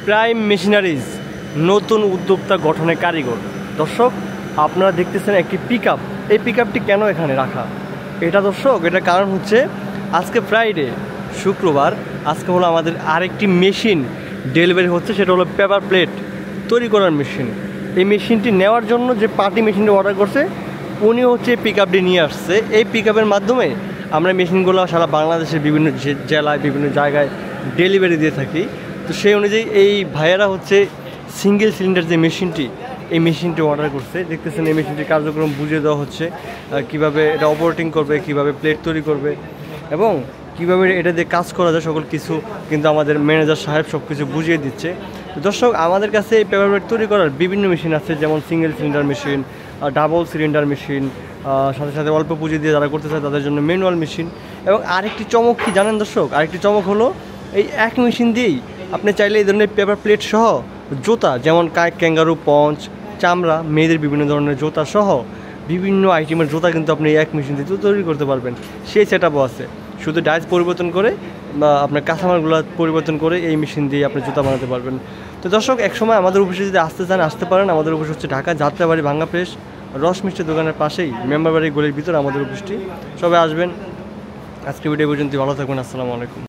Prime machineries নতুন উদ্যোক্তা গঠনের কারিগর। দর্শক, আপনারা দেখতেছেন একটি পিকআপ। এই পিকআপটি কেন এখানে রাখা এটা দর্শক, এটার কারণ হচ্ছে আজকে ফ্রাইডে, শুক্রবার। আজকে হলো আমাদের আরেকটি মেশিন ডেলিভারি হচ্ছে, সেটা হলো পেপার প্লেট তৈরি করার মেশিন। এই মেশিনটি নেওয়ার জন্য যে পার্টি মেশিনটি অর্ডার করছে উনি হচ্ছে পিকআপটি নিয়ে আসছে। এই পিকআপের মাধ্যমে আমরা মেশিনগুলো সারা বাংলাদেশের বিভিন্ন জেলায় বিভিন্ন জায়গায় ডেলিভারি দিয়ে থাকি। তো সেই অনুযায়ী এই ভাইয়েরা হচ্ছে সিঙ্গেল সিলিন্ডার যে মেশিনটি, এই মেশিনটি অর্ডার করছে। দেখতেছেন এই মেশিনটির কার্যক্রম বুঝিয়ে দেওয়া হচ্ছে, কিভাবে এটা অপারেটিং করবে, কিভাবে প্লেট তৈরি করবে এবং কীভাবে এটা দিয়ে কাজ করা যায়, সকল কিছু কিন্তু আমাদের ম্যানেজার সাহেব সব কিছু বুঝিয়ে দিচ্ছে। দর্শক, আমাদের কাছে এই পেপার প্লেট তৈরি করার বিভিন্ন মেশিন আছে, যেমন single cylinder machine, double cylinder machine, সাথে সাথে অল্প পুঁজি দিয়ে যারা করতে চায় তাদের জন্য ম্যানুয়াল মেশিন। এবং আরেকটি চমক কি জানেন দর্শক? আরেকটি চমক হলো এই এক মেশিন দিয়েই আপনি চাইলে এই ধরনের পেপার প্লেট সহ জুতা, যেমন ক্যাঙ্গারু পঞ্চ, চামড়া, মেয়েদের বিভিন্ন ধরনের জুতা সহ বিভিন্ন আইটেমের জুতা কিন্তু আপনি এক মেশিন দিয়ে তৈরি করতে পারবেন। সেই সেট আপও আছে। শুধু ডাইস পরিবর্তন করে বা আপনার কাঁচামালগুলো পরিবর্তন করে এই মেশিন দিয়ে আপনি জুতা বানাতে পারবেন। তো দর্শক, একসময় আমাদের অফিসে যদি আসতে চান আসতে পারেন। আমাদের অফিস হচ্ছে ঢাকা যাত্রাবাড়ি ভাঙ্গা প্রেস রস মিষ্টি দোকানের পাশেই, মেম্বার বাড়ির গলির ভিতরে আমাদের অফিসটি। সবাই আসবেন। আজকে ভিডিও পর্যন্ত ভালো থাকবেন। আসসালামু আলাইকুম।